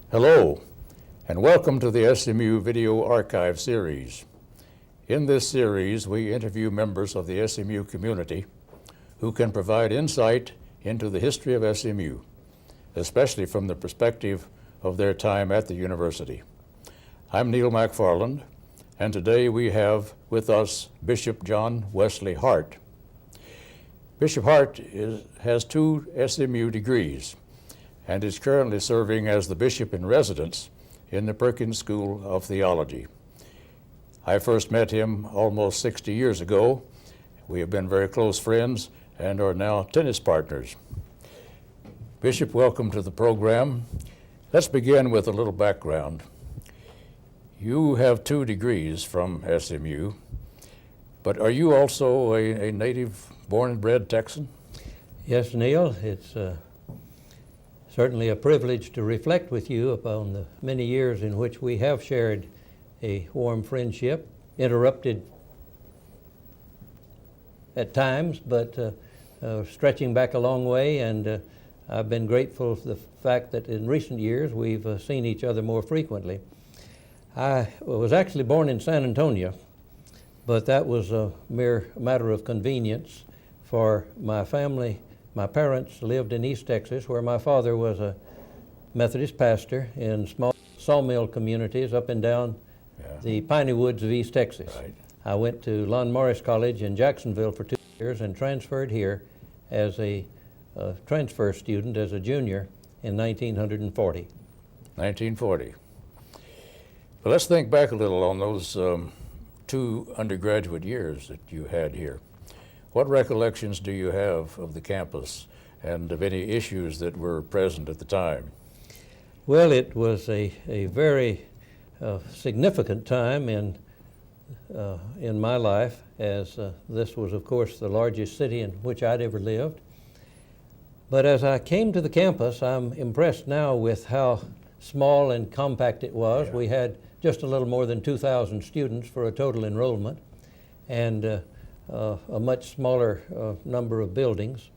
Hello, and welcome to the SMU Video Archive Series. In this series, we interview members of the SMU community who can provide insight into the history of SMU, especially from the perspective of their time at the university. I'm Neill McFarland, and today we have with us Bishop John Wesley Hardt. Bishop Hardt has 2 SMU degrees and is currently serving as the bishop in residence in the Perkins School of Theology. I first met him almost 60 years ago. We have been very close friends and are now tennis partners. Bishop, welcome to the program. Let's begin with a little background. You have 2 degrees from SMU, but are you also a native born and bred Texan? Yes, Neill, it's certainly a privilege to reflect with you upon the many years in which we have shared a warm friendship, interrupted at times, but stretching back a long way, and I've been grateful for the fact that in recent years we've seen each other more frequently. I was actually born in San Antonio, but that was a mere matter of convenience for my family. My parents lived in East Texas, where my father was a Methodist pastor in small sawmill communities up and down the piney woods of East Texas. Right. I went to Lon Morris College in Jacksonville for 2 years and transferred here as a transfer student as a junior in 1940. 1940. Well, let's think back a little on those 2 undergraduate years that you had here. What recollections do you have of the campus and of any issues that were present at the time? Well, it was a very significant time in my life, as this was, of course, the largest city in which I'd ever lived. But as I came to the campus, I'm impressed now with how small and compact it was. Yeah. We had just a little more than 2,000 students for a total enrollment, and a much smaller number of buildings.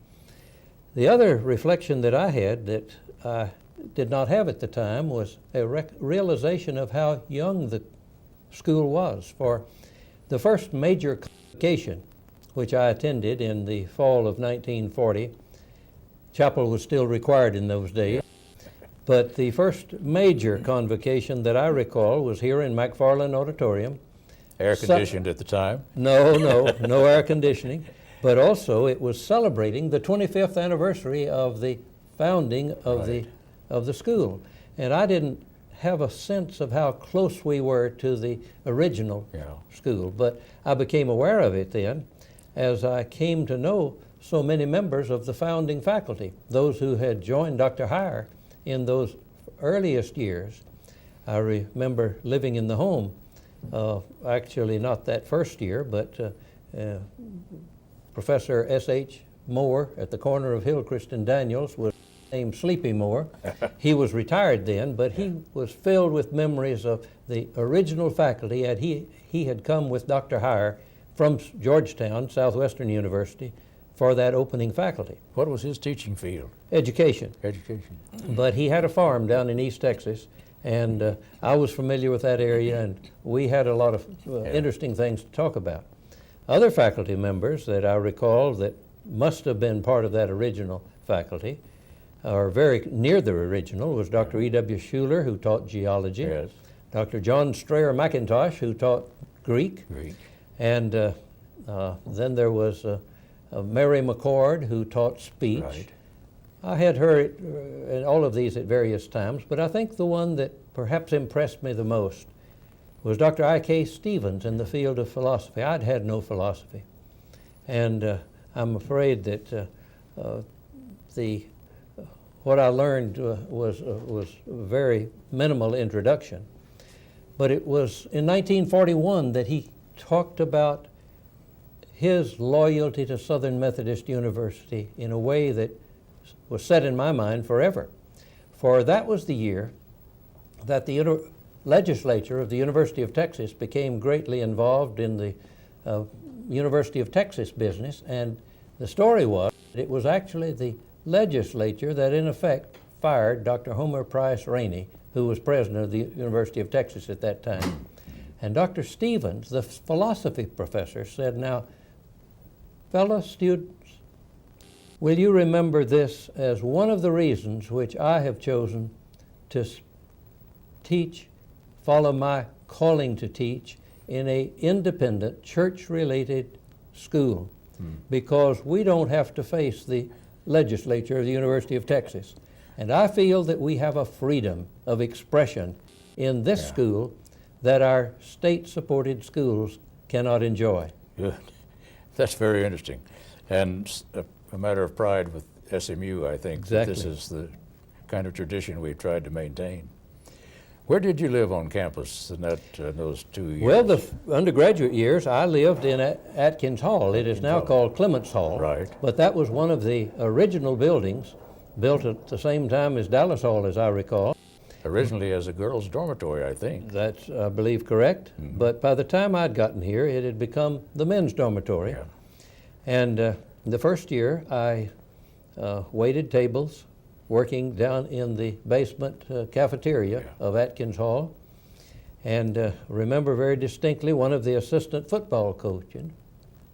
The other reflection that I had that I did not have at the time was a realization of how young the school was. For the first major convocation, which I attended in the fall of 1940, chapel was still required in those days, but the first major convocation that I recall was here in McFarland Auditorium. Air conditioned at the time? No air conditioning. But also it was celebrating the 25th anniversary of the founding of the school. And I didn't have a sense of how close we were to the original school, but I became aware of it then as I came to know so many members of the founding faculty, those who had joined Dr. Hardt in those earliest years. I remember living in the home. Actually not that first year, but Professor S.H. Moore at the corner of Hillcrest and Daniels was named Sleepy Moore. He was retired then, but he was filled with memories of the original faculty, and he had come with Dr. Hardt from Georgetown, Southwestern University, for that opening faculty. What was his teaching field? Education. Education. But he had a farm down in East Texas, and I was familiar with that area, and we had a lot of interesting things to talk about. Other faculty members that I recall that must have been part of that original faculty, or very near the original, was Dr. E.W. Schuler, who taught geology, Yes. Dr. John Strayer McIntosh, who taught Greek, and then there was Mary McCord, who taught speech. Right. I had heard all of these at various times, but I think the one that perhaps impressed me the most was Dr. I.K. Stevens in the field of philosophy. I'd had no philosophy, and I'm afraid that what I learned was a very minimal introduction. But it was in 1941 that he talked about his loyalty to Southern Methodist University in a way that was set in my mind forever. For that was the year that the legislature of the University of Texas became greatly involved in the University of Texas business, and the story was it was actually the legislature that in effect fired Dr. Homer Price Rainey who was president of the University of Texas at that time. And Dr. Stevens, the philosophy professor, said, "Now, fellow students, will you remember this as one of the reasons which I have chosen to teach, follow my calling to teach in an independent, church-related school, because we don't have to face the legislature of the University of Texas. And I feel that we have a freedom of expression in this school that our state-supported schools cannot enjoy." Good. That's very interesting. And a matter of pride with SMU, I think, that this is the kind of tradition we've tried to maintain. Where did you live on campus in those 2 years? Well, the undergraduate years, I lived in Atkins Hall. It is now called Clements Hall. Right. But that was one of the original buildings, built at the same time as Dallas Hall, as I recall. Originally as a girls' dormitory, I think. That's, I believe, correct. But by the time I'd gotten here, it had become the men's dormitory. Yeah. And the first year, I waited tables, working down in the basement cafeteria of Atkins Hall. And remember very distinctly one of the assistant football coaches,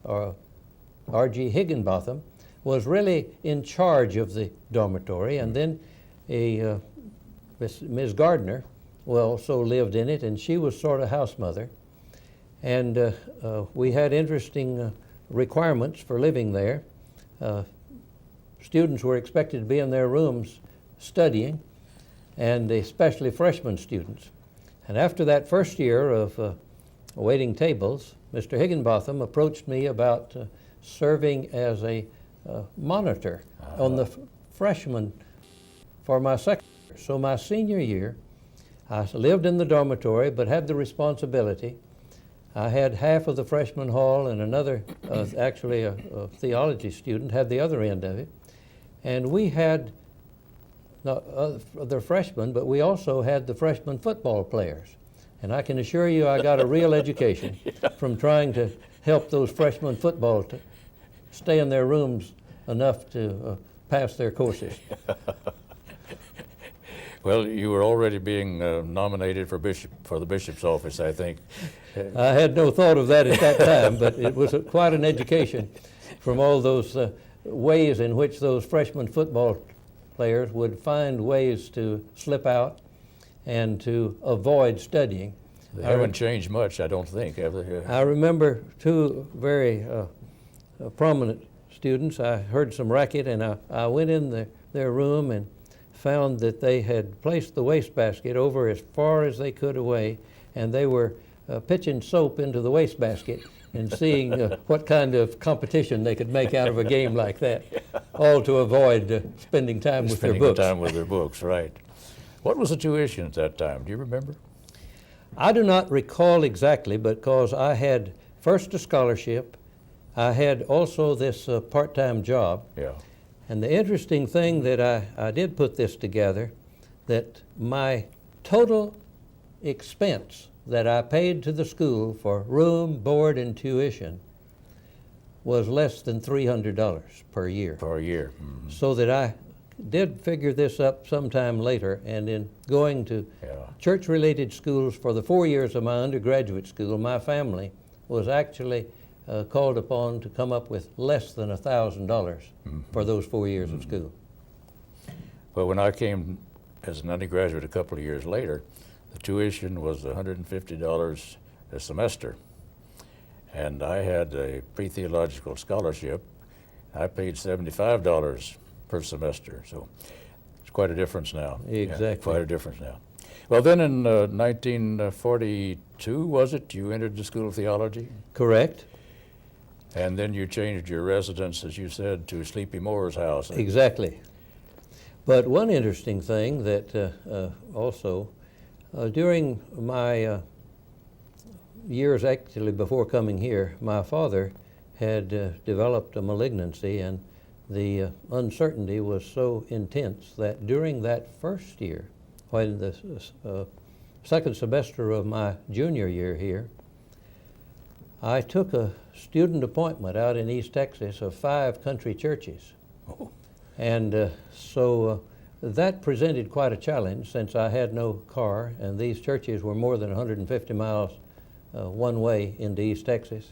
R.G. Higginbotham, was really in charge of the dormitory. And then Ms. Gardner also lived in it, and she was sort of house mother. And we had interesting requirements for living there. Students were expected to be in their rooms studying, and especially freshman students. And after that first year of waiting tables, Mr. Higginbotham approached me about serving as a monitor on the freshmen for my second year. So my senior year, I lived in the dormitory but had the responsibility. I had half of the freshman hall, and another, actually a theology student, had the other end of it. And we had the freshmen, but we also had the freshman football players. And I can assure you I got a real education from trying to help those freshman football to stay in their rooms enough to pass their courses. Well, you were already being nominated for the bishop's office, I think. I had no thought of that at that time, but it was quite an education from all those ways in which those freshman football players would find ways to slip out and to avoid studying. They haven't changed much, I don't think, have they? I remember two very prominent students. I heard some racket, and I went in their room and found that they had placed the wastebasket over as far as they could away, and they were pitching soap into the wastebasket and seeing what kind of competition they could make out of a game like that, all to avoid spending time with their books. Spending time with their books, right. What was the tuition at that time? Do you remember? I do not recall exactly, because I had first a scholarship. I had also this part-time job. Yeah. And the interesting thing that I did put this together, that my total expense that I paid to the school for room, board, and tuition was less than $300 per year. Per year. Mm-hmm. So that I did figure this up sometime later, and in going to church-related schools for the 4 years of my undergraduate school, my family was actually called upon to come up with less than $1,000 for those 4 years of school. Well, when I came as an undergraduate a couple of years later, the tuition was $150 a semester. And I had a pre-theological scholarship. I paid $75 per semester. So it's quite a difference now. Exactly. Yeah, quite a difference now. Well, then in 1942, was it, you entered the School of Theology? Correct. And then you changed your residence, as you said, to Sleepy Moore's house. Exactly. But one interesting thing that also, during my years actually before coming here, my father had developed a malignancy, and the uncertainty was so intense that during that first year, when the second semester of my junior year here, I took a student appointment out in East Texas of 5 country churches. Oh. And so that presented quite a challenge since I had no car, and these churches were more than 150 miles one way into East Texas.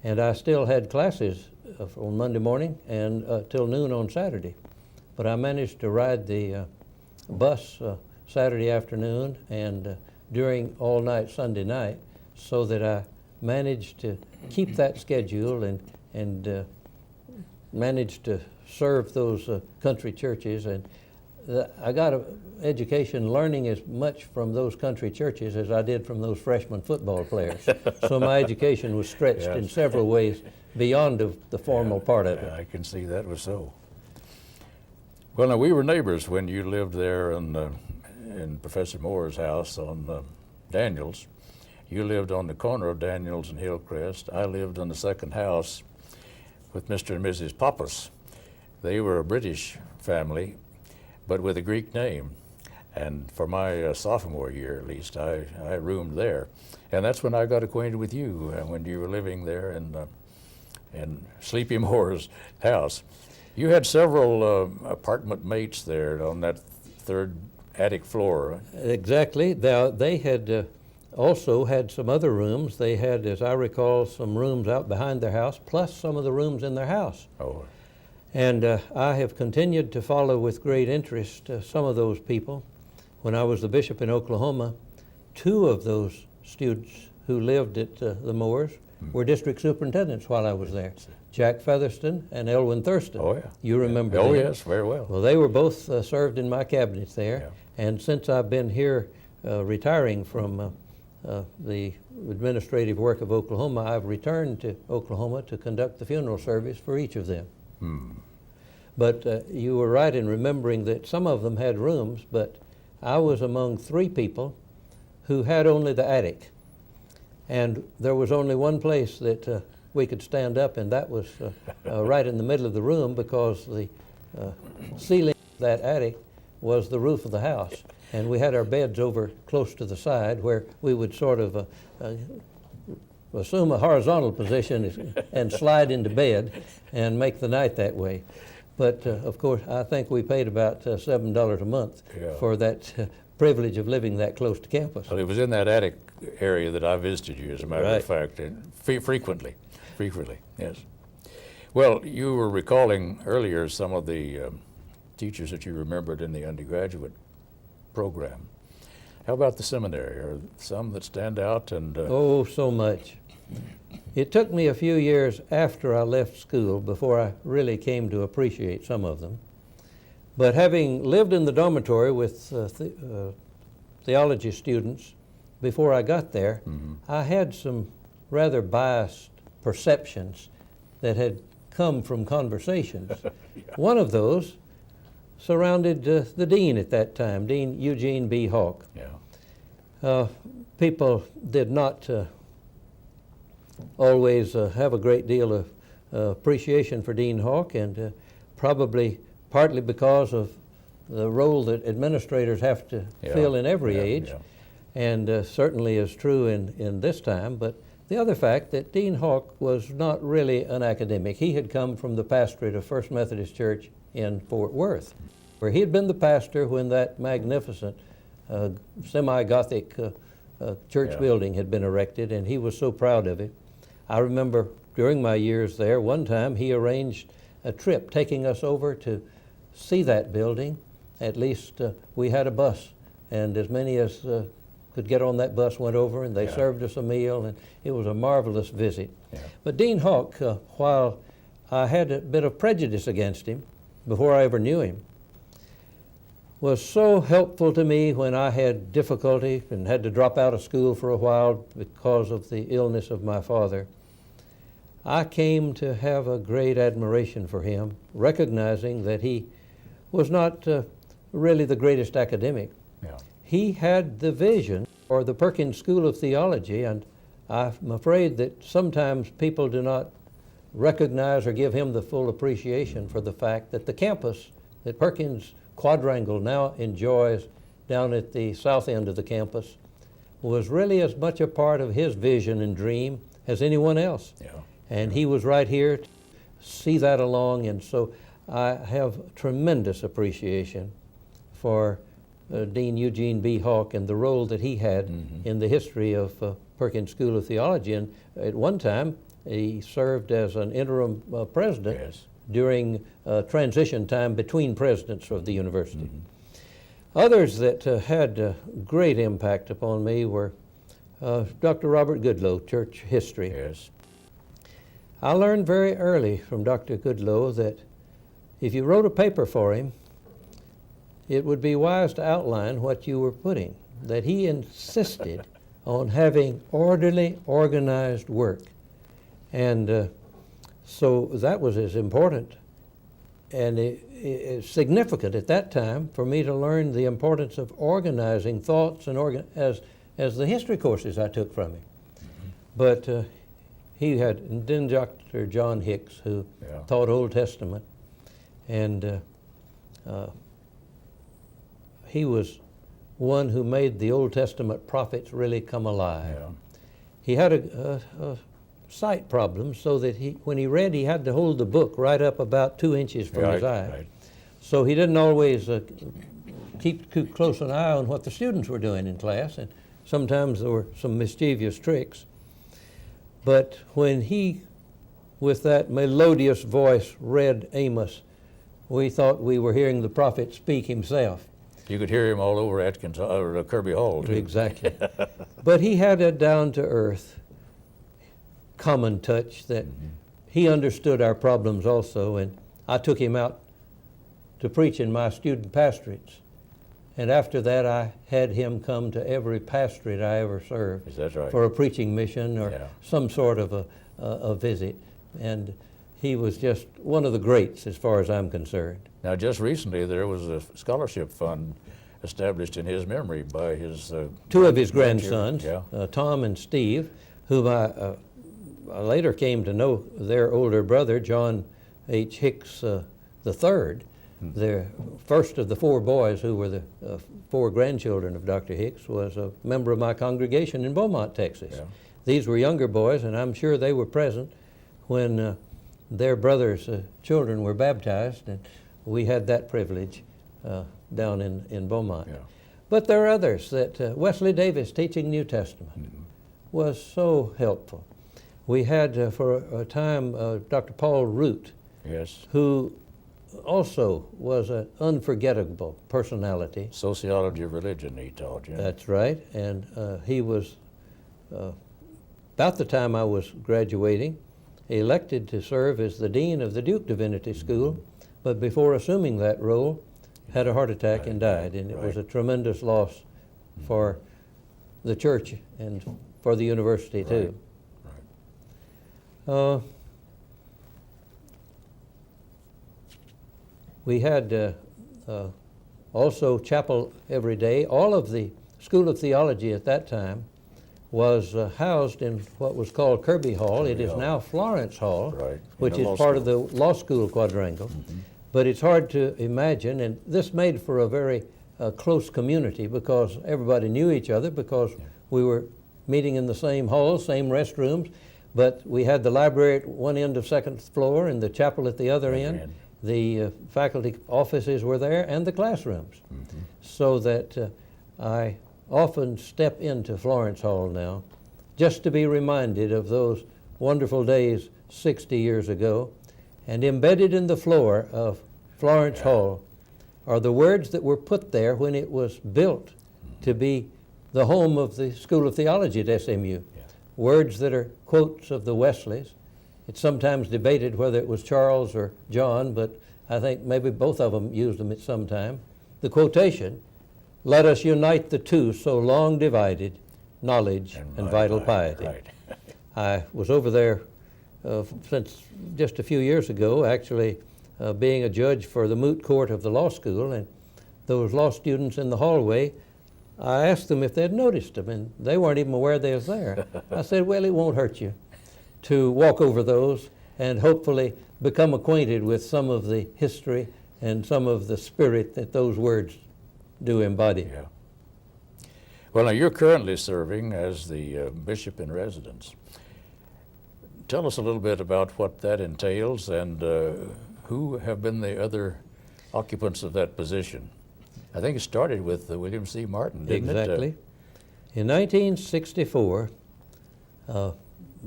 And I still had classes on Monday morning and till noon on Saturday. But I managed to ride the bus Saturday afternoon and during all night Sunday night, so that I managed to keep that schedule and managed to serve those country churches. And I got an education learning as much from those country churches as I did from those freshman football players. So my education was stretched in several ways beyond the formal part of it. I can see that was so. Well, now, we were neighbors when you lived there in Professor Moore's house on Daniels. You lived on the corner of Daniels and Hillcrest. I lived on the second house with Mr. and Mrs. Pappas. They were a British family, but with a Greek name. And for my sophomore year, at least, I roomed there. And that's when I got acquainted with you, when you were living there in Sleepy Moore's house. You had several apartment mates there on that third attic floor. Exactly. They had also had some other rooms. They had, as I recall, some rooms out behind their house, plus some of the rooms in their house. Oh. And I have continued to follow with great interest some of those people. When I was the bishop in Oklahoma, two of those students who lived at the Moores were district superintendents while I was there. Jack Featherston and Elwyn Thurston. Oh, yeah. You remember them? Oh, them? yes, very well. Well, they were both served in my cabinet there. Yeah. And since I've been here retiring from the administrative work of Oklahoma, I've returned to Oklahoma to conduct the funeral service for each of them. But you were right in remembering that some of them had rooms, but I was among three people who had only the attic. And there was only one place that we could stand up, and that was right in the middle of the room, because the ceiling of that attic was the roof of the house. And we had our beds over close to the side, where we would sort of assume a horizontal position and slide into bed and make the night that way. But of course, I think we paid about $7 a month for that privilege of living that close to campus. Well, it was in that attic area that I visited you, as a matter of fact, and frequently, yes. Well, you were recalling earlier some of the teachers that you remembered in the undergraduate program. How about the seminary? Are some that stand out? And oh, so much. It took me a few years after I left school before I really came to appreciate some of them. But having lived in the dormitory with theology students before I got there, I had some rather biased perceptions that had come from conversations. One of those surrounded the dean at that time, Dean Eugene B. Hawk. People did not always have a great deal of appreciation for Dean Hawk, and probably partly because of the role that administrators have to fill in every age, and certainly is true in this time. But the other fact that Dean Hawk was not really an academic. He had come from the pastorate of First Methodist Church in Fort Worth, where he had been the pastor when that magnificent semi-Gothic church building had been erected, and he was so proud of it. I remember during my years there, one time he arranged a trip taking us over to see that building. At least we had a bus, and as many as could get on that bus went over, and they served us a meal, and it was a marvelous visit. But Dean Hawk, while I had a bit of prejudice against him before I ever knew him, was so helpful to me when I had difficulty and had to drop out of school for a while because of the illness of my father. I came to have a great admiration for him, recognizing that he was not really the greatest academic. He had the vision for the Perkins School of Theology, and I'm afraid that sometimes people do not recognize or give him the full appreciation for the fact that the campus that Perkins Quadrangle now enjoys down at the south end of the campus was really as much a part of his vision and dream as anyone else. And he was right here to see that along, and so I have tremendous appreciation for Dean Eugene B. Hawke and the role that he had in the history of Perkins School of Theology. And at one time, he served as an interim president during transition time between presidents of the university. Others that had great impact upon me were Dr. Robert Goodloe, church history. I learned very early from Dr. Goodloe that if you wrote a paper for him, it would be wise to outline what you were putting, that he insisted on having orderly, organized work. And so that was as important and significant at that time for me to learn the importance of organizing thoughts and as the history courses I took from him. But he had, and then Dr. John Hicks, who taught Old Testament, and he was one who made the Old Testament prophets really come alive. He had a sight problem, so that when he read, he had to hold the book right up about 2 inches from his eye. So he didn't always keep too close an eye on what the students were doing in class, and sometimes there were some mischievous tricks. But when he, with that melodious voice, read Amos, we thought we were hearing the prophet speak himself. You could hear him all over Atkins or Kirby Hall, too. Exactly. But he had a down-to-earth, common touch that he understood our problems also, and I took him out to preach in my student pastorates. And after that, I had him come to every pastorate I ever served. Is that right? For a preaching mission or some sort of a visit. And he was just one of the greats as far as I'm concerned. Now, just recently, there was a scholarship fund established in his memory by his two of his grandsons, Tom and Steve, whom I later came to know their older brother, John H. Hicks III. The first of the four boys who were the four grandchildren of Dr. Hicks was a member of my congregation in Beaumont, Texas. These were younger boys, and I'm sure they were present when their brothers' children were baptized, and we had that privilege down in Beaumont. But there are others that Wesley Davis teaching New Testament was so helpful. We had for a time Dr. Paul Root, who also was an unforgettable personality. Sociology of religion, he taught. That's right, and he was, about the time I was graduating, elected to serve as the dean of the Duke Divinity School, but before assuming that role, had a heart attack and died, and it was a tremendous loss for the church and for the university too. We had also chapel every day. All of the School of Theology at that time was housed in what was called Kirby Hall. It is now Florence Hall, which is part of the law school quadrangle. But it's hard to imagine, and this made for a very close community because everybody knew each other because we were meeting in the same halls, same restrooms, but we had the library at one end of second floor and the chapel at the other end. The faculty offices were there and the classrooms. So that I often step into Florence Hall now just to be reminded of those wonderful days 60 years ago. And embedded in the floor of Florence Hall are the words that were put there when it was built to be the home of the School of Theology at SMU. Words that are quotes of the Wesleys. It's sometimes debated whether it was Charles or John, but I think maybe both of them used them at some time. The quotation, "Let us unite the two so long divided, knowledge and vital piety." I was over there since just a few years ago, actually being a judge for the moot court of the law school, and those law students in the hallway, I asked them if they'd noticed them, and they weren't even aware they was there. I said, well, it won't hurt you to walk over those and hopefully become acquainted with some of the history and some of the spirit that those words do embody. Well, now you're currently serving as the bishop in residence. Tell us a little bit about what that entails and who have been the other occupants of that position. I think it started with William C. Martin, didn't it? Exactly. In 1964,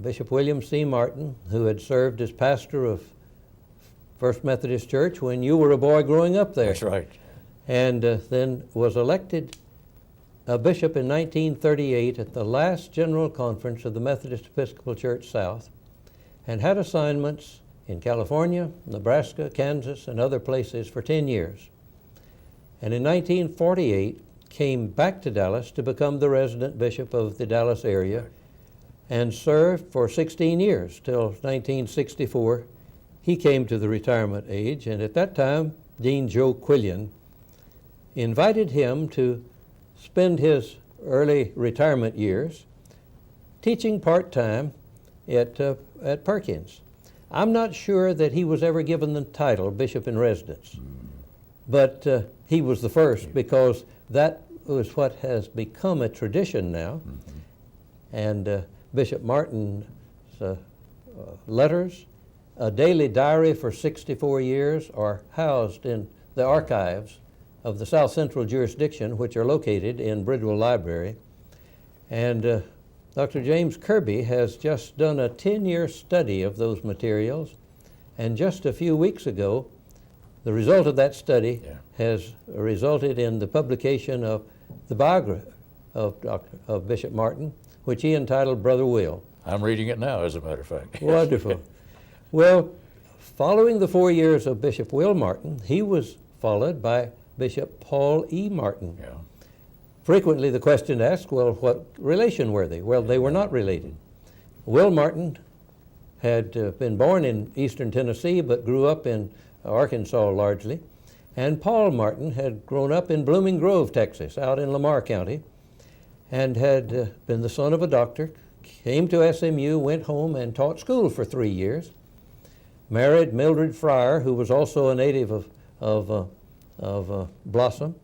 Bishop William C. Martin, who had served as pastor of First Methodist Church when you were a boy growing up there. That's right. And then was elected a bishop in 1938 at the last General Conference of the Methodist Episcopal Church South, and had assignments in California, Nebraska, Kansas, and other places for 10 years. And in 1948 came back to Dallas to become the resident bishop of the Dallas area, and served for 16 years till 1964. He came to the retirement age, and at that time Dean Joe Quillian invited him to spend his early retirement years teaching part-time at Perkins. I'm not sure that he was ever given the title Bishop in Residence, but he was the first, because that was what has become a tradition now. And Bishop Martin's letters, a daily diary for 64 years, are housed in the archives of the South Central jurisdiction, which are located in Bridwell Library. And Dr. James Kirby has just done a 10-year study of those materials, and just a few weeks ago, the result of that study has resulted in the publication of the biography of Bishop Martin, which he entitled Brother Will. I'm reading it now, as a matter of fact. Wonderful. Well, following the 4 years of Bishop Will Martin, he was followed by Bishop Paul E. Martin. Yeah. Frequently the question asked, well, what relation were they? Well, they were not related. Will Martin had been born in eastern Tennessee, but grew up in Arkansas largely. And Paul Martin had grown up in Blooming Grove, Texas, out in Lamar County, and had been the son of a doctor, came to SMU, went home and taught school for 3 years, married Mildred Fryer, who was also a native of Blossom,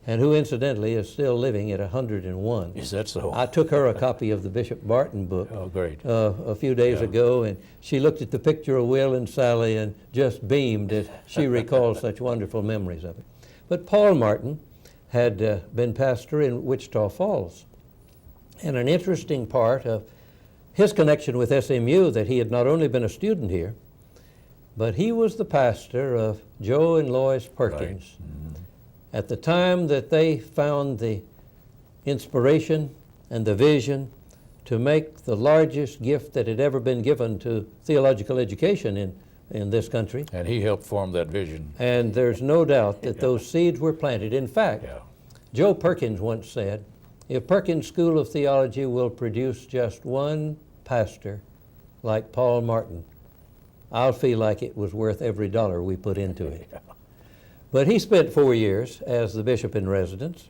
and who incidentally is still living at 101. Is that so? I took her a copy of the Bishop Martin book Oh, great. a few days ago, and she looked at the picture of Will and Sally and just beamed as she recalled such wonderful memories of it. But Paul Martin had been pastor in Wichita Falls. And an interesting part of his connection with SMU, that he had not only been a student here, but he was the pastor of Joe and Lois Perkins. Right. At the time that they found the inspiration and the vision to make the largest gift that had ever been given to theological education in this country. And he helped form that vision. And there's no doubt that those seeds were planted. In fact, Joe Perkins once said, if Perkins School of Theology will produce just one pastor like Paul Martin, I'll feel like it was worth every dollar we put into it. But he spent 4 years as the bishop in residence.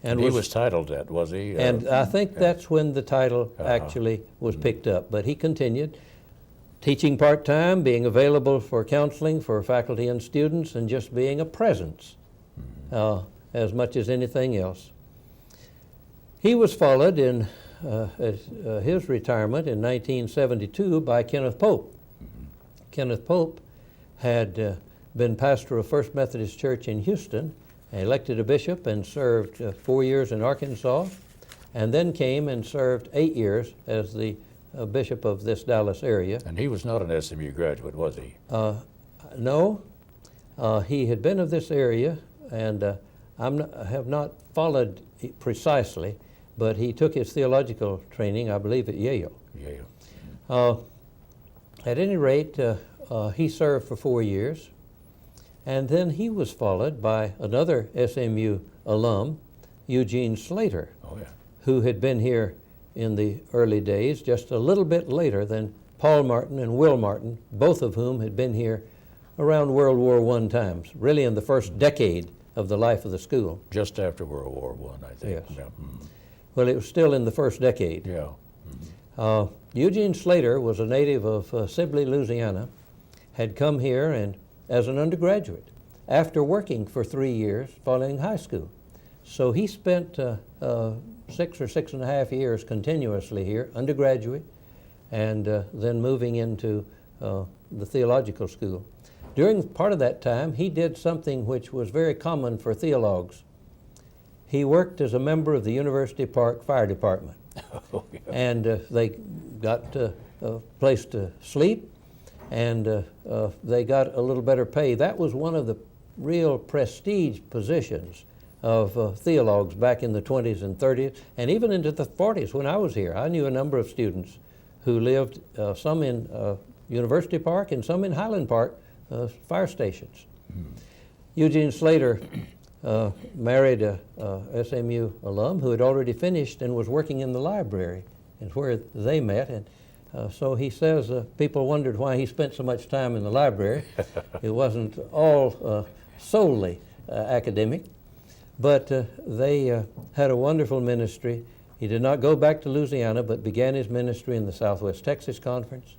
And he was titled that, was he? And I think that's when the title actually was picked up. But he continued teaching part-time, being available for counseling for faculty and students, and just being a presence as much as anything else. He was followed in his retirement in 1972 by Kenneth Pope. Kenneth Pope had been pastor of First Methodist Church in Houston, elected a bishop and served 4 years in Arkansas, and then came and served 8 years as the bishop of this Dallas area. And he was not an SMU graduate, was he? No. He had been of this area, and I have not followed precisely, but he took his theological training, I believe, at Yale. At any rate, he served for 4 years. And then he was followed by another SMU alum, Eugene Slater, who had been here in the early days, just a little bit later than Paul Martin and Will Martin, both of whom had been here around World War I times, really in the first decade of the life of the school. Just after World War I think. Yes. Well, it was still in the first decade. Eugene Slater was a native of Sibley, Louisiana, had come here and as an undergraduate after working for 3 years following high school. So he spent 6 or 6.5 years continuously here, undergraduate, and then moving into the theological school. During part of that time, he did something which was very common for theologues he worked as a member of the University Park Fire Department. Oh, yeah. And they got a place to sleep, and they got a little better pay. That was one of the real prestige positions of theologues back in the 20s and 30s, and even into the 40s when I was here. I knew a number of students who lived, some in University Park and some in Highland Park fire stations. Eugene Slater married a SMU alum who had already finished and was working in the library, and where they met. And so he says people wondered why he spent so much time in the library. It wasn't all solely academic, but they had a wonderful ministry. He did not go back to Louisiana, but began his ministry in the Southwest Texas Conference.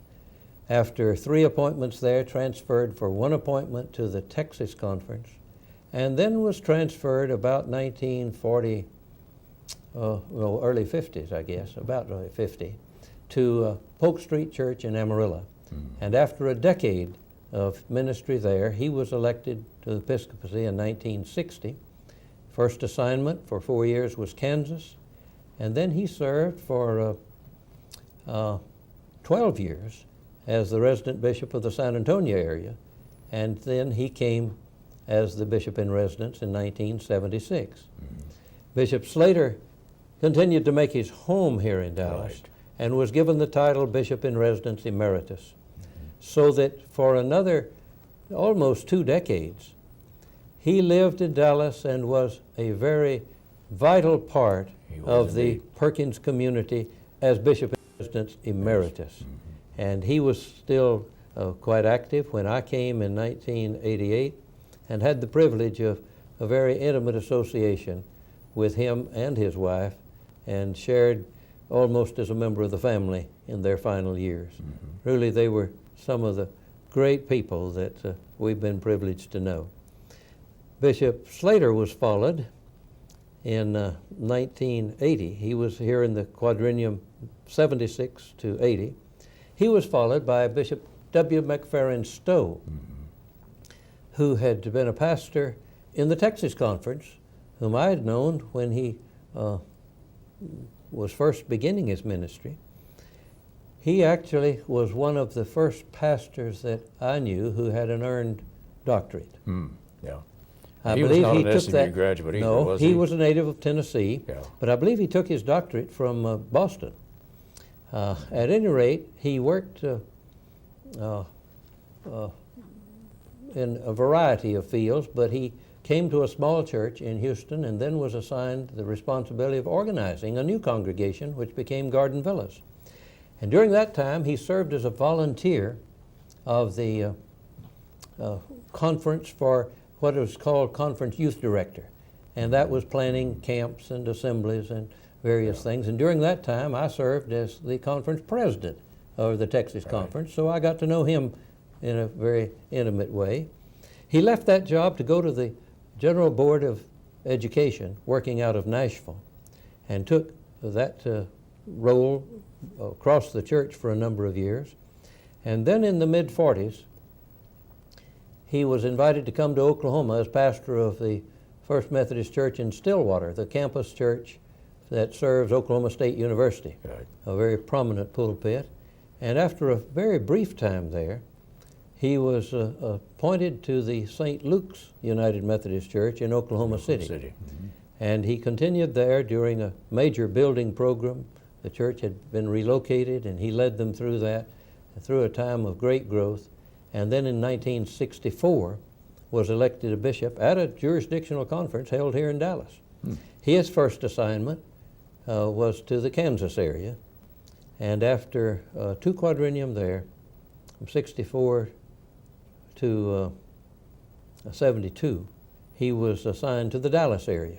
After 3 appointments there, transferred for 1 appointment to the Texas Conference, and then was transferred about 1940, early 50s, I guess, about 50, to Polk Street Church in Amarillo. And after a decade of ministry there, he was elected to the episcopacy in 1960. First assignment for 4 years was Kansas, and then he served for 12 years as the resident bishop of the San Antonio area, and then he came as the bishop in residence in 1976. Bishop Slater continued to make his home here in Dallas, and was given the title Bishop in Residence Emeritus, so that for another almost 2 decades, he lived in Dallas and was a very vital part of the Perkins community as Bishop in Residence Emeritus. And he was still quite active when I came in 1988, and had the privilege of a very intimate association with him and his wife, and shared almost as a member of the family in their final years. Really, they were some of the great people that we've been privileged to know. Bishop Slater was followed in 1980. He was here in the quadrennium 76 to 80. He was followed by Bishop W. McFarland Stowe, who had been a pastor in the Texas Conference, whom I had known when he was first beginning his ministry. He actually was one of the first pastors that I knew who had an earned doctorate. Yeah. I He was believe not he an took SMU that. graduate either, No, was he he? was a native of Tennessee, Yeah. but I believe he took his doctorate from Boston. At any rate, he worked in a variety of fields, but he came to a small church in Houston and then was assigned the responsibility of organizing a new congregation, which became Garden Villas. And during that time, he served as a volunteer of the conference for what was called Conference Youth Director. And that was planning camps and assemblies and various things. And during that time, I served as the conference president of the Texas Conference, so I got to know him in a very intimate way. He left that job to go to the General Board of Education, working out of Nashville, and took that role across the church for a number of years. And then in the mid-40s, he was invited to come to Oklahoma as pastor of the First Methodist Church in Stillwater, the campus church that serves Oklahoma State University, a very prominent pulpit. And after a very brief time there, he was appointed to the St. Luke's United Methodist Church in Oklahoma City. And he continued there during a major building program. The church had been relocated, and he led them through that, through a time of great growth. And then in 1964 was elected a bishop at a jurisdictional conference held here in Dallas. His first assignment was to the Kansas area, and after 2 quadrennium there, from 64 to 72, he was assigned to the Dallas area.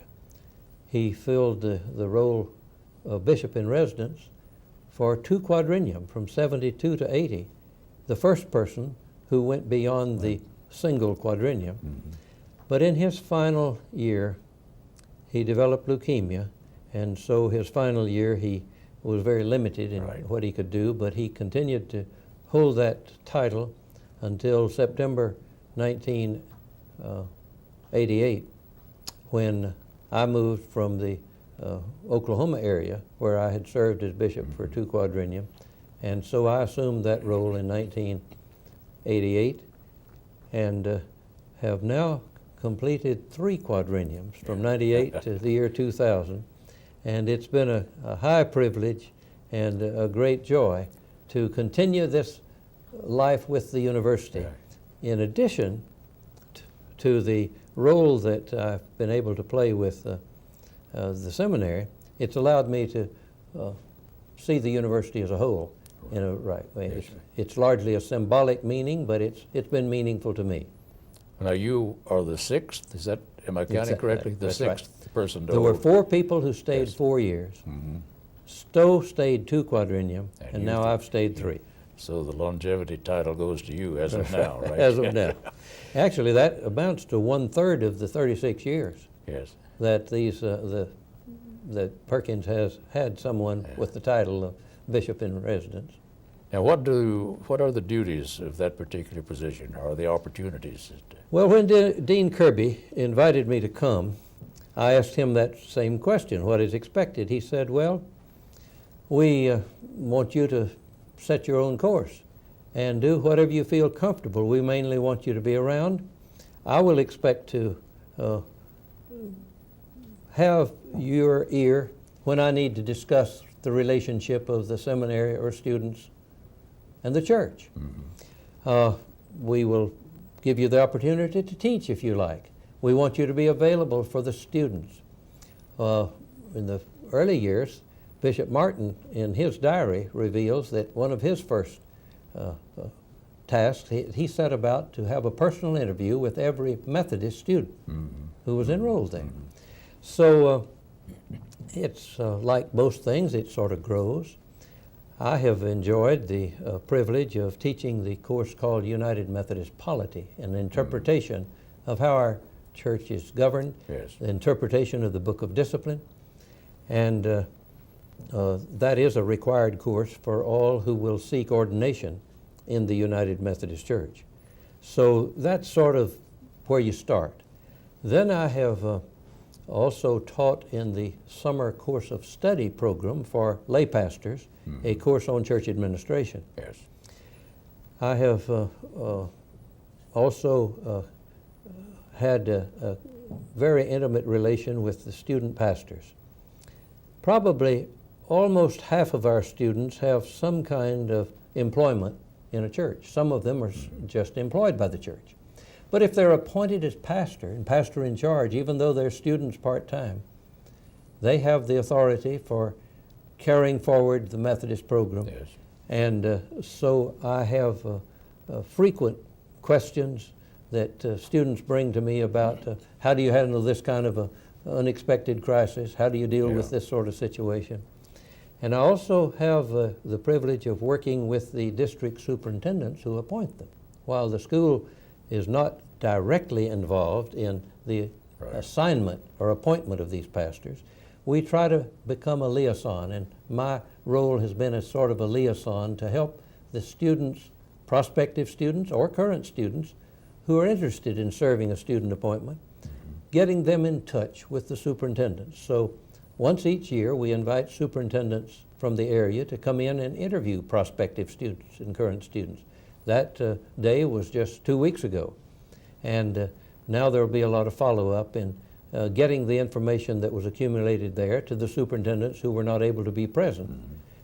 He filled the role of bishop in residence for 2 quadrennium, from 72 to 80, the first person who went beyond the single quadrennium. But in his final year, he developed leukemia, and so his final year he was very limited in what he could do, but he continued to hold that title until September 1988, when I moved from the Oklahoma area, where I had served as bishop for 2 quadrennium, and so I assumed that role in 1988, and have now completed 3 quadrenniums from 98 to the year 2000, and it's been a high privilege and a great joy to continue this life with the university. In addition to the role that I've been able to play with the seminary, it's allowed me to see the university as a whole in a right way. It's largely a symbolic meaning, but it's been meaningful to me. Now you are the 6th, is that, am I counting correctly? The 6th person to There were hold. 4 people who stayed 4 years. Stowe stayed 2 quadrennium, and now I've stayed 3. So the longevity title goes to you as of now, right? As of now. Actually, that amounts to 1/3 of the 36 years Yes. that that Perkins has had someone with the title of bishop in residence. Now what are the duties of that particular position, or the opportunities? Well, when Dean Kirby invited me to come, I asked him that same question, what is expected? He said, well, we want you to set your own course and do whatever you feel comfortable. We mainly want you to be around. I will expect to have your ear when I need to discuss the relationship of the seminary or students and the church. We will give you the opportunity to teach if you like. We want you to be available for the students. In the early years, Bishop Martin, in his diary, reveals that one of his first tasks, he set about to have a personal interview with every Methodist student who was enrolled there. So it's like most things, it sort of grows. I have enjoyed the privilege of teaching the course called United Methodist Polity, an interpretation of how our church is governed, the interpretation of the Book of Discipline, and that is a required course for all who will seek ordination in the United Methodist Church. So that's sort of where you start. Then I have also taught in the summer course of study program for lay pastors, a course on church administration. Yes. I have also had a very intimate relation with the student pastors. Probably almost half of our students have some kind of employment in a church. Some of them are just employed by the church. But if they're appointed as pastor and pastor in charge, even though they're students part-time, they have the authority for carrying forward the Methodist program. Yes. And so I have frequent questions that students bring to me about how do you handle this kind of a unexpected crisis? How do you deal with this sort of situation? And I also have the privilege of working with the district superintendents who appoint them. While the school is not directly involved in the assignment or appointment of these pastors, we try to become a liaison, and my role has been as sort of a liaison to help the students, prospective students or current students who are interested in serving a student appointment, getting them in touch with the superintendents. So once each year we invite superintendents from the area to come in and interview prospective students and current students. That day was just 2 weeks ago, and now there will be a lot of follow-up in getting the information that was accumulated there to the superintendents who were not able to be present.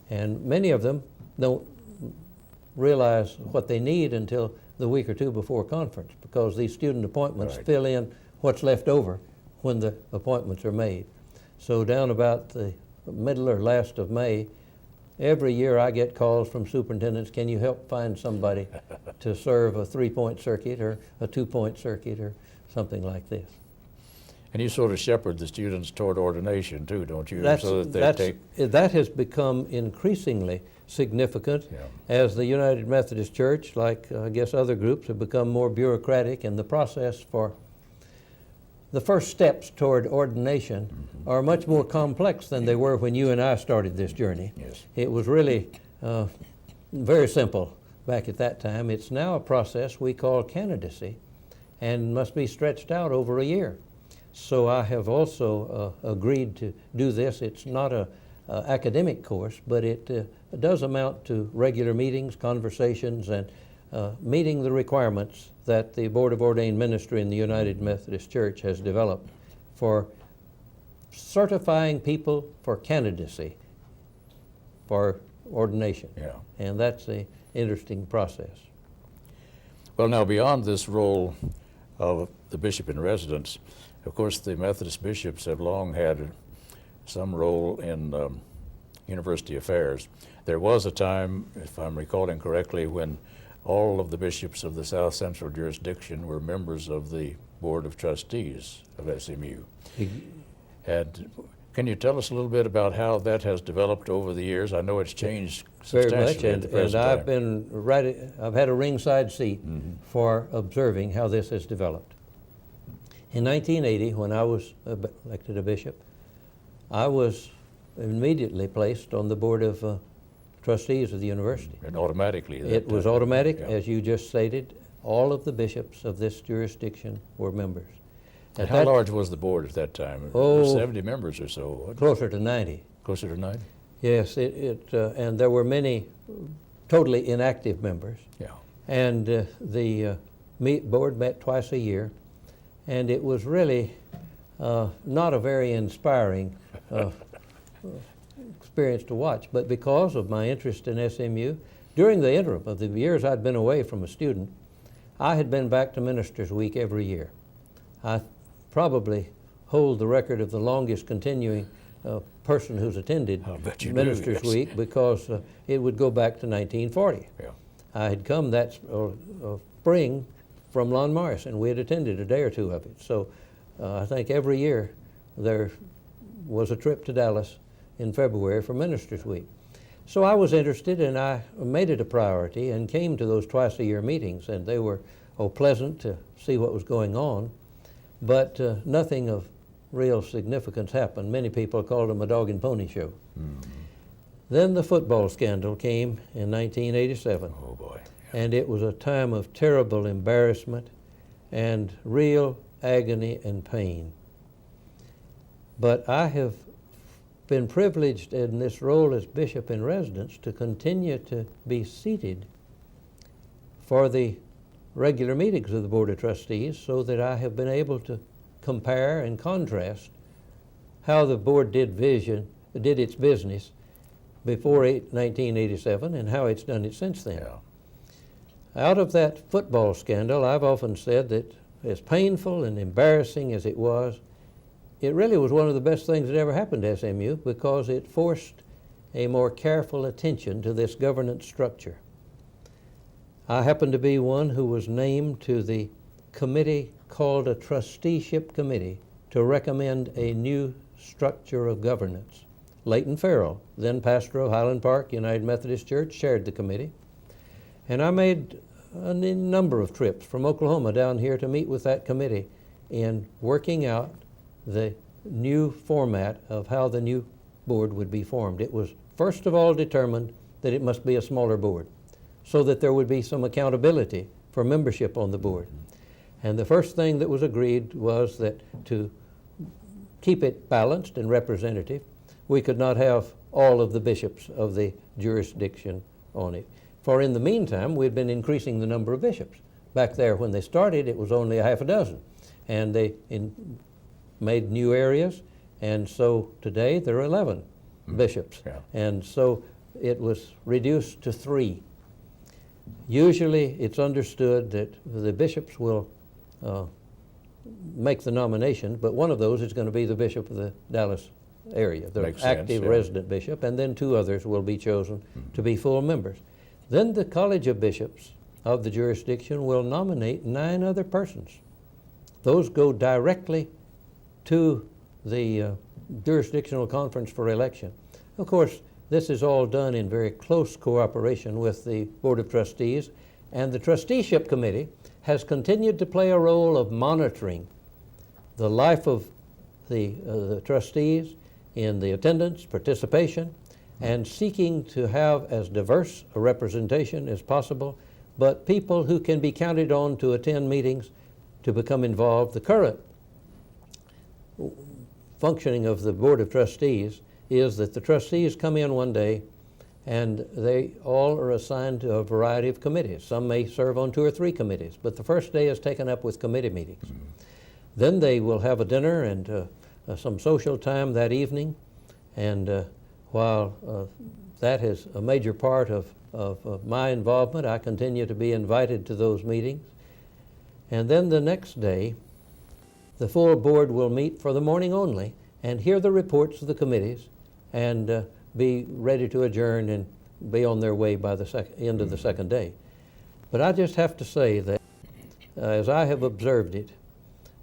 And many of them don't realize what they need until the week or two before conference, because these student appointments fill in what's left over when the appointments are made. So down about the middle or last of May, every year I get calls from superintendents, can you help find somebody to serve a 3-point circuit or a 2-point circuit or something like this. And you sort of shepherd the students toward ordination too, don't you? That has become increasingly significant as the United Methodist Church, like I guess other groups, have become more bureaucratic, and the process for the first steps toward ordination are much more complex than they were when you and I started this journey. Yes. It was really very simple back at that time. It's now a process we call candidacy and must be stretched out over a year. So I have also agreed to do this. It's not a academic course, but it does amount to regular meetings, conversations, and meeting the requirements that the Board of Ordained Ministry in the United Methodist Church has developed for certifying people for candidacy for ordination. Yeah. And that's an interesting process. Well, now, beyond this role of the bishop in residence, of course, the Methodist bishops have long had some role in university affairs. There was a time, if I'm recalling correctly, when all of the bishops of the South Central jurisdiction were members of the Board of Trustees of SMU. And can you tell us a little bit about how that has developed over the years? I know it's changed Very substantially much, at the present time. I've had a ringside seat for observing how this has developed. In 1980, when I was elected a bishop, I was immediately placed on the Board of Trustees of the university. And automatically. It was automatic, Yeah. as you just stated. All of the bishops of this jurisdiction were members. And how large was the board at that time? Oh, 70 members or so? wasn't it? Closer to 90. Closer to 90? Yes, and there were many totally inactive members. Yeah. And the board met twice a year, and it was really not a very inspiring experience to watch. But because of my interest in SMU, during the interim of the years I'd been away from a student, I had been back to Ministers Week every year. I probably hold the record of the longest continuing person who's attended I'll bet you Ministers do, yes. Week, because it would go back to 1940. Yeah. I had come that spring from Lon Morris, and we had attended a day or two of it. So I think every year there was a trip to Dallas in February for Ministers Week. So I was interested, and I made it a priority and came to those twice-a-year meetings, and they were pleasant to see what was going on, but nothing of real significance happened. Many people called them a dog and pony show. Then the football scandal came in 1987. Oh, boy. And it was a time of terrible embarrassment and real agony and pain. But I have been privileged in this role as bishop in residence to continue to be seated for the regular meetings of the Board of Trustees, so that I have been able to compare and contrast how the board did its business before 1987 and how it's done it since then. Yeah. Out of that football scandal, I've often said that as painful and embarrassing as it was, it really was one of the best things that ever happened to SMU, because it forced a more careful attention to this governance structure. I happen to be one who was named to the committee called a trusteeship committee to recommend a new structure of governance. Leighton Farrell, then pastor of Highland Park United Methodist Church, chaired the committee. And I made a number of trips from Oklahoma down here to meet with that committee in working out the new format of how the new board would be formed. It was first of all determined that it must be a smaller board, so that there would be some accountability for membership on the board. And the first thing that was agreed was that to keep it balanced and representative, we could not have all of the bishops of the jurisdiction on it. For in the meantime, we'd been increasing the number of bishops. Back there when they started, it was only a half a dozen. And they made new areas, and so today there are 11 bishops. Yeah. And so it was reduced to 3. Usually it's understood that the bishops will make the nomination, but one of those is going to be the bishop of the Dallas area, the Makes sense, active yeah. resident bishop, and then 2 others will be chosen to be full members. Then the College of Bishops of the jurisdiction will nominate 9 other persons. Those go directly to the jurisdictional conference for election. Of course, this is all done in very close cooperation with the Board of Trustees, and the Trusteeship Committee has continued to play a role of monitoring the life of the trustees in the attendance, participation, and seeking to have as diverse a representation as possible, but people who can be counted on to attend meetings, to become involved. The current functioning of the Board of Trustees is that the trustees come in one day and they all are assigned to a variety of committees. Some may serve on 2 or 3 committees, but the first day is taken up with committee meetings. Then they will have a dinner and some social time that evening, and while that is a major part of my involvement, I continue to be invited to those meetings. And then the next day, the full board will meet for the morning only and hear the reports of the committees and be ready to adjourn and be on their way by the end of the second day. But I just have to say that as I have observed it,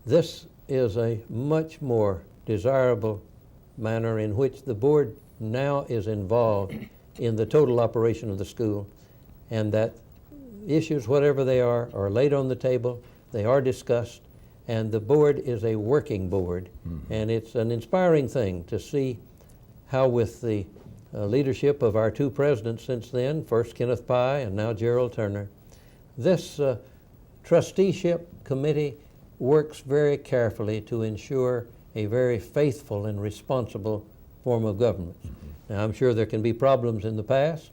this is a much more desirable manner in which the board now is involved in the total operation of the school, and that issues, whatever they are laid on the table, they are discussed, and the board is a working board. And it's an inspiring thing to see how with the leadership of our 2 presidents since then, first Kenneth Pye and now Gerald Turner, this trusteeship committee works very carefully to ensure a very faithful and responsible form of government. Now, I'm sure there can be problems in the past,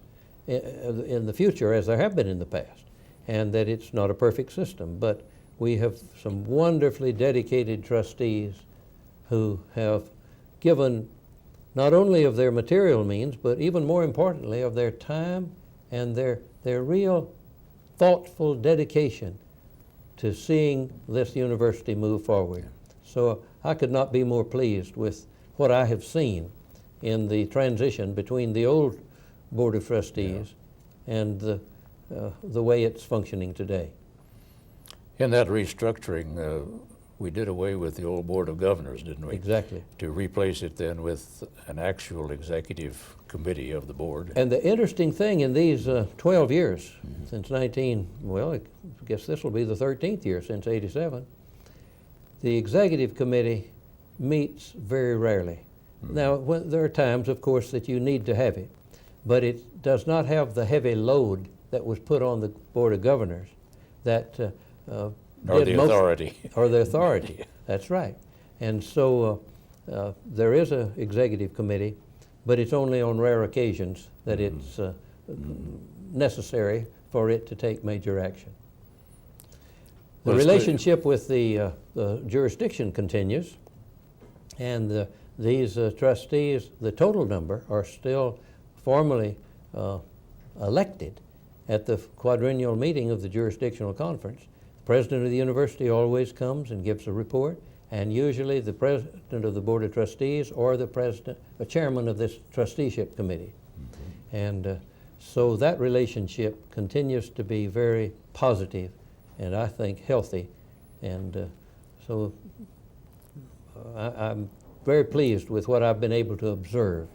in the future, as there have been in the past, and that it's not a perfect system, but we have some wonderfully dedicated trustees who have given not only of their material means, but even more importantly of their time and their real thoughtful dedication to seeing this university move forward. So I could not be more pleased with what I have seen in the transition between the old Board of Trustees and the way it's functioning today. In that restructuring, we did away with the old Board of Governors, didn't we? Exactly. To replace it then with an actual executive committee of the board. And the interesting thing in these 12 years, since I guess this will be the 13th year since '87, the executive committee meets very rarely. Now, there are times, of course, that you need to have it, but it does not have the heavy load that was put on the Board of Governors that Or the authority. Or the authority, that's right. And so there is an executive committee, but it's only on rare occasions that it's necessary for it to take major action. The relationship with the jurisdiction continues, and these trustees, the total number, are still formally elected at the quadrennial meeting of the jurisdictional conference. The president of the university always comes and gives a report, and usually the president of the Board of Trustees or the chairman of this trusteeship committee. And so that relationship continues to be very positive and I think healthy. And so I'm very pleased with what I've been able to observe.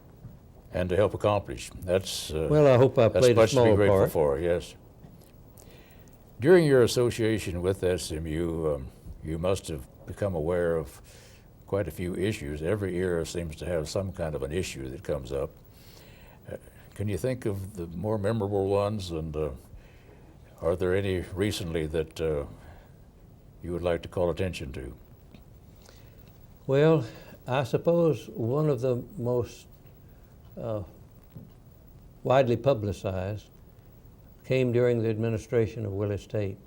And to help accomplish. That's well, I hope I played a small much to be grateful part. for, yes. During your association with SMU, you must have become aware of quite a few issues. Every era seems to have some kind of an issue that comes up. Can you think of the more memorable ones, and are there any recently that you would like to call attention to? Well, I suppose one of the most widely publicized came during the administration of Willis Tate,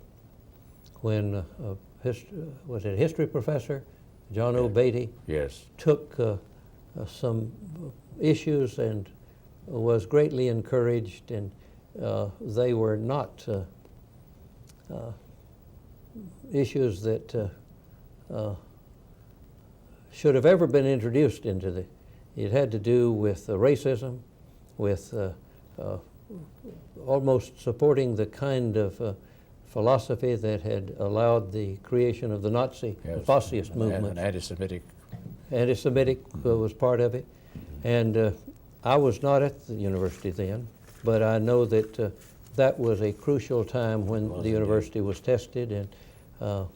when was it a history professor, John O. Beatty, took some issues and was greatly encouraged, and they were not issues that should have ever been introduced into the. It had to do with racism, with almost supporting the kind of philosophy that had allowed the creation of the Nazi fascist movement. An anti-Semitic. Anti-Semitic was part of it. And I was not at the university then, but I know that that was a crucial time when the university was tested, and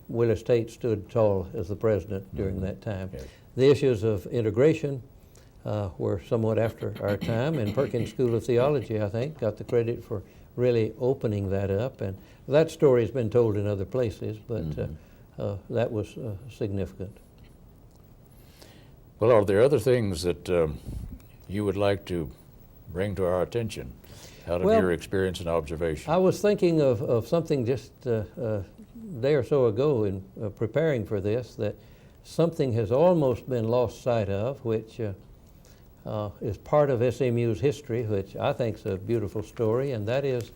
Willis Tate stood tall as the president during that time. Yes. The issues of integration were somewhat after our time, and Perkins School of Theology, I think, got the credit for really opening that up. And that story has been told in other places, but that was significant. Well, are there other things that you would like to bring to our attention out of Well, your experience and observation? I was thinking of something just a day or so ago in preparing for this, that something has almost been lost sight of, which is part of SMU's history, which I think is a beautiful story, and that is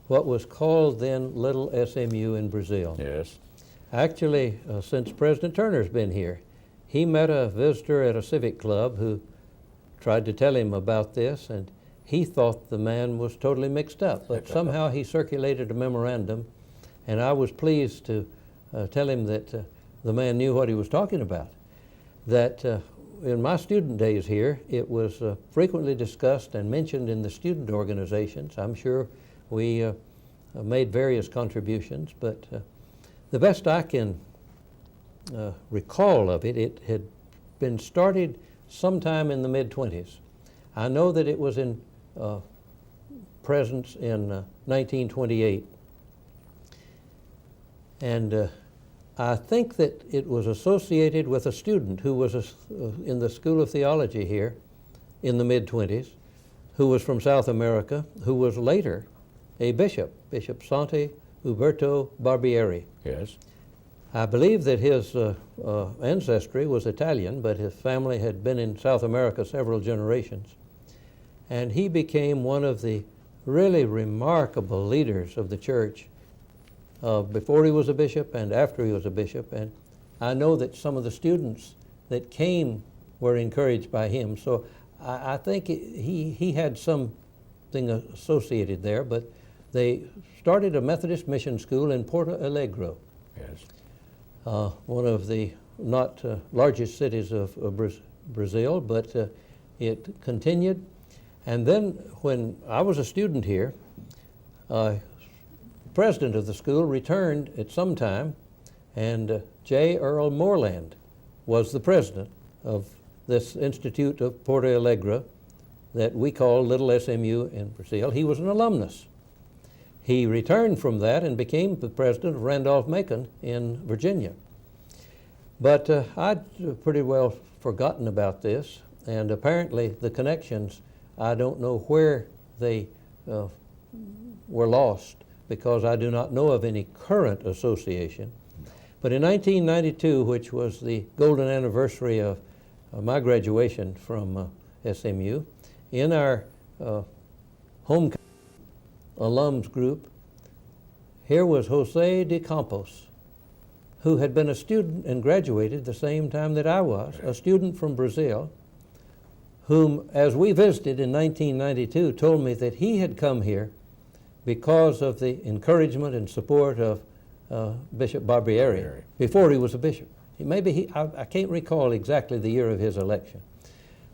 what was called then Little SMU in Brazil. Yes. Actually, since President Turner's been here, he met a visitor at a civic club who tried to tell him about this, and he thought the man was totally mixed up, but somehow he circulated a memorandum, and I was pleased to tell him that the man knew what he was talking about. That in my student days here, it was frequently discussed and mentioned in the student organizations. I'm sure we made various contributions, but the best I can recall of it, it had been started sometime in the mid-20s. I know that it was in presence in 1928. And I think that it was associated with a student who was in the School of Theology here in the mid-20s, who was from South America, who was later a bishop, Bishop Santi Uberto Barbieri. Yes. I believe that his ancestry was Italian, but his family had been in South America several generations. And he became one of the really remarkable leaders of the church before he was a bishop and after he was a bishop. And I know that some of the students that came were encouraged by him. So I think he had something associated there, but they started a Methodist mission school in Porto Alegre. Yes. One of the not largest cities of Brazil, but it continued. And then when I was a student here, president of the school returned at some time, and J. Earl Moreland was the president of this Institute of Porto Alegre that we call Little SMU in Brazil. He was an alumnus. He returned from that and became the president of Randolph-Macon in Virginia. But I'd pretty well forgotten about this, and apparently the connections, I don't know where they were lost, because I do not know of any current association. But in 1992, which was the golden anniversary of my graduation from SMU, in our home alums group, here was Jose de Campos, who had been a student and graduated the same time that I was, a student from Brazil, whom, as we visited in 1992, told me that he had come here because of the encouragement and support of Bishop Barbieri before he was a bishop. I can't recall exactly the year of his election,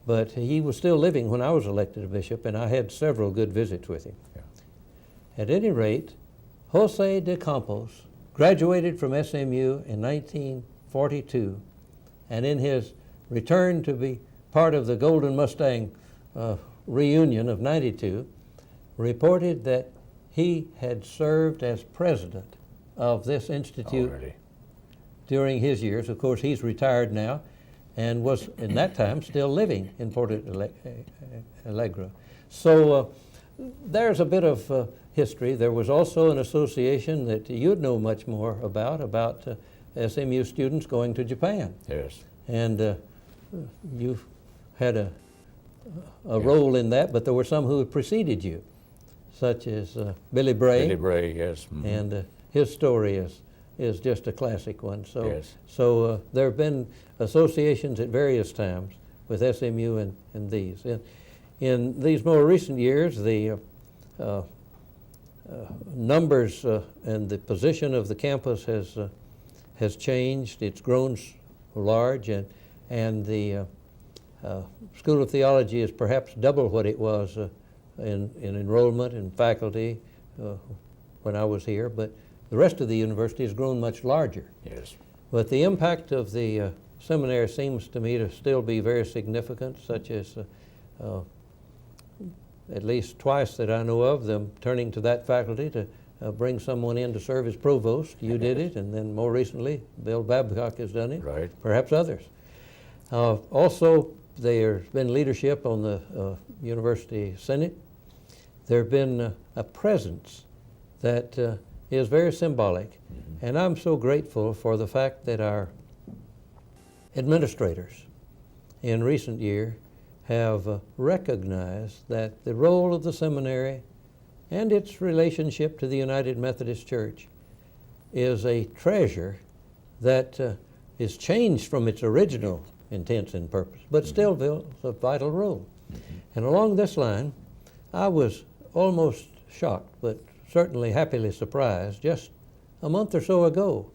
but he was still living when I was elected a bishop, and I had several good visits with him. Yeah. At any rate, Jose de Campos graduated from SMU in 1942, and in his return to be part of the Golden Mustang reunion of '92, reported that he had served as president of this institute Already. during his years. Of course, he's retired now and was, in that time, still living in Porto Alegre. So there's a bit of history. There was also an association that you'd know much more about SMU students going to Japan. Yes. And you had a role in that, but there were some who had preceded you, such as Billy Bray. Billy Bray, yes. Mm-hmm. And his story is just a classic one. So, Yes. so there have been associations at various times with SMU and these. In these more recent years, the numbers and the position of the campus has changed. It's grown large, and the School of Theology is perhaps double what it was in enrollment and faculty when I was here, but the rest of the university has grown much larger. Yes. But the impact of the seminary seems to me to still be very significant, such as at least twice that I know of them turning to that faculty to bring someone in to serve as provost. You did it, and then more recently, Bill Babcock has done it. Right. Perhaps others. Also, there's been leadership on the University Senate. There's been a presence that is very symbolic. And I'm so grateful for the fact that our administrators in recent years have recognized that the role of the seminary and its relationship to the United Methodist Church is a treasure that is changed from its original intents and purpose, but still fills a vital role. And along this line, I was almost shocked, but certainly happily surprised, just a month or so ago,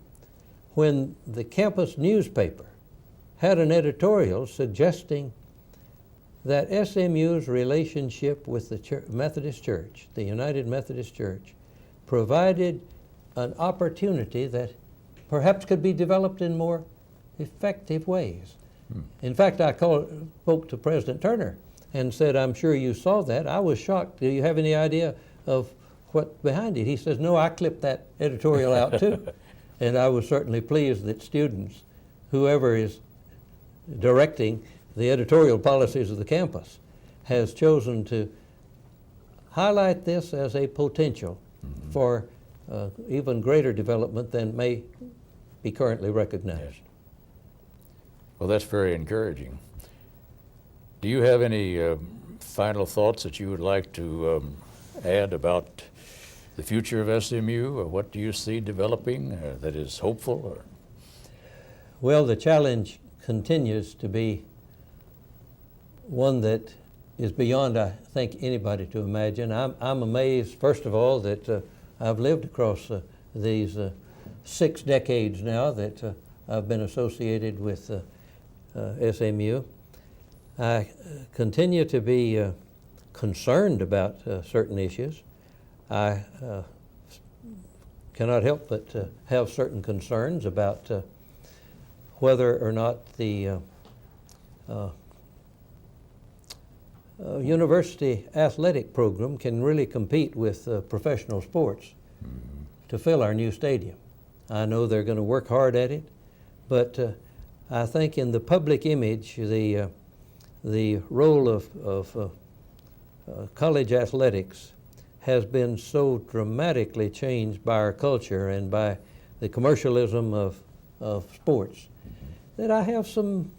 when the campus newspaper had an editorial suggesting that SMU's relationship with the Methodist Church, the United Methodist Church, provided an opportunity that perhaps could be developed in more effective ways. In fact, I spoke to President Turner and said, I'm sure you saw that. I was shocked. Do you have any idea of what's behind it? He says, no, I clipped that editorial out too. And I was certainly pleased that students, whoever is directing the editorial policies of the campus, has chosen to highlight this as a potential for even greater development than may be currently recognized. Yes. Well, that's very encouraging. Do you have any final thoughts that you would like to add about the future of SMU, or what do you see developing that is hopeful? Or? Well, the challenge continues to be one that is beyond, I think, anybody to imagine. I'm amazed, first of all, that I've lived across these 6 decades now that I've been associated with SMU. I continue to be concerned about certain issues. I cannot help but have certain concerns about whether or not the university athletic program can really compete with professional sports to fill our new stadium. I know they're going to work hard at it, but I think in the public image, the role of college athletics has been so dramatically changed by our culture and by the commercialism of sports that I have some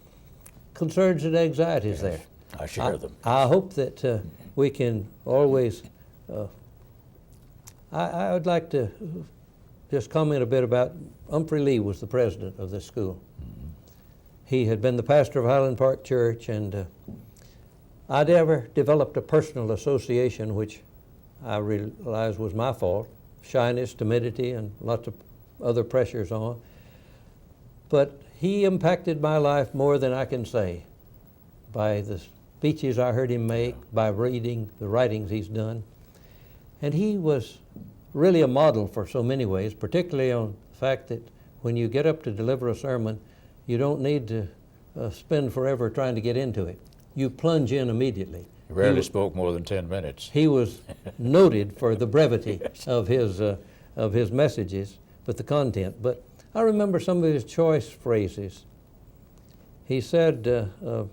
concerns and anxieties there. I share them. I hope that we can always, I would like to just comment a bit about, Humphrey Lee was the president of this school. He had been the pastor of Highland Park Church, and I'd ever developed a personal association, which I realized was my fault, shyness, timidity, and lots of other pressures on. But he impacted my life more than I can say by the speeches I heard him make, by reading the writings he's done. And he was really a model for so many ways, particularly on the fact that when you get up to deliver a sermon, you don't need to spend forever trying to get into it. You plunge in immediately. He rarely spoke more than 10 minutes. He was noted for the brevity of his messages, but the content. But I remember some of his choice phrases. He said, a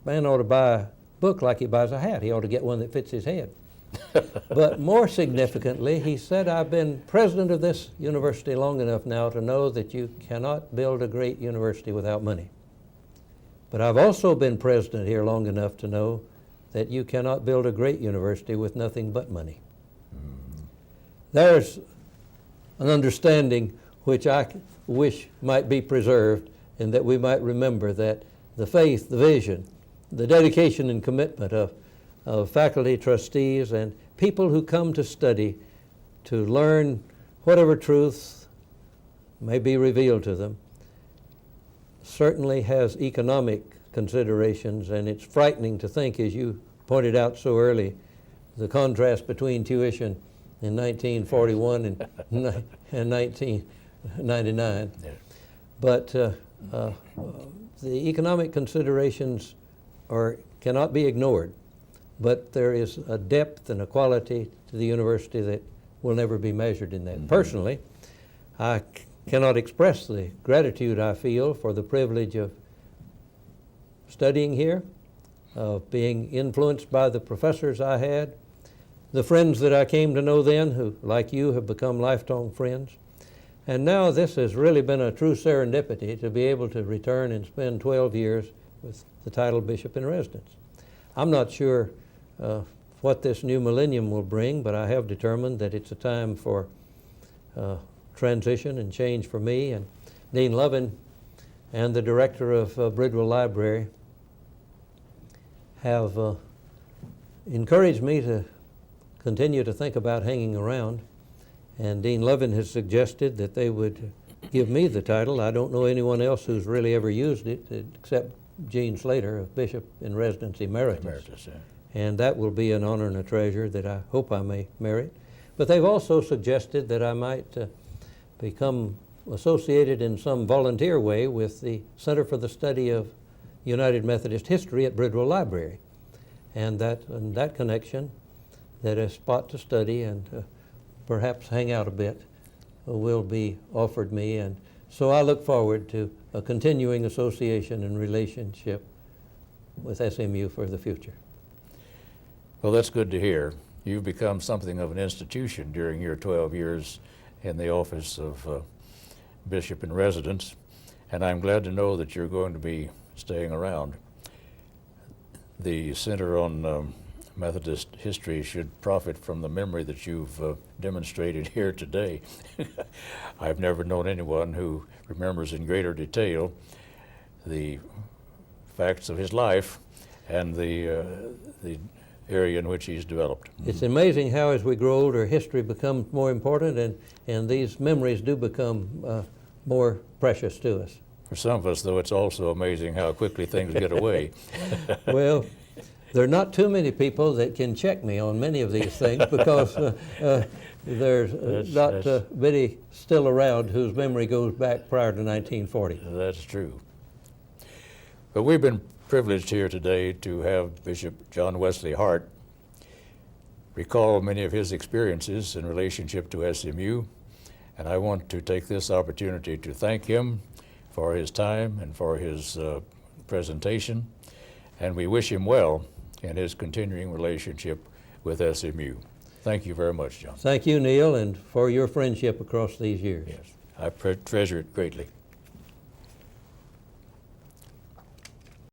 man ought to buy a book like he buys a hat. He ought to get one that fits his head. But more significantly, he said, I've been president of this university long enough now to know that you cannot build a great university without money. But I've also been president here long enough to know that you cannot build a great university with nothing but money. There's an understanding which I wish might be preserved, and that we might remember that the faith, the vision, the dedication and commitment of faculty, trustees, and people who come to study to learn whatever truths may be revealed to them certainly has economic considerations, and it's frightening to think, as you pointed out so early, the contrast between tuition in 1941 and 1999. Yeah. But the economic considerations cannot be ignored, but there is a depth and a quality to the university that will never be measured in that. Personally, I cannot express the gratitude I feel for the privilege of studying here, of being influenced by the professors I had, the friends that I came to know then, who, like you, have become lifelong friends. And now this has really been a true serendipity to be able to return and spend 12 years with the title Bishop in Residence. I'm not sure what this new millennium will bring, but I have determined that it's a time for transition and change for me. And Dean Lovin and the director of Bridwell Library have encouraged me to continue to think about hanging around. And Dean Lovin has suggested that they would give me the title. I don't know anyone else who's really ever used it except Gene Slater of Bishop in Residence Emeritus. And that will be an honor and a treasure that I hope I may merit. But they've also suggested that I might become associated in some volunteer way with the Center for the Study of United Methodist History at Bridwell Library. And that connection, that a spot to study and perhaps hang out a bit will be offered me. And so I look forward to a continuing association and relationship with SMU for the future. Well, that's good to hear. You've become something of an institution during your 12 years in the office of Bishop in Residence, and I'm glad to know that you're going to be staying around. The Center on Methodist History should profit from the memory that you've demonstrated here today. I've never known anyone who remembers in greater detail the facts of his life and the area in which he's developed. It's amazing how as we grow older, history becomes more important, and these memories do become more precious to us. For some of us, though, it's also amazing how quickly things get away. Well, there are not too many people that can check me on many of these things because there's not many still around whose memory goes back prior to 1940. That's true. But we've been privileged here today to have Bishop John Wesley Hardt recall many of his experiences in relationship to SMU, and I want to take this opportunity to thank him for his time and for his presentation, and we wish him well in his continuing relationship with SMU. Thank you very much, John. Thank you, Neill, and for your friendship across these years. Yes, I treasure it greatly.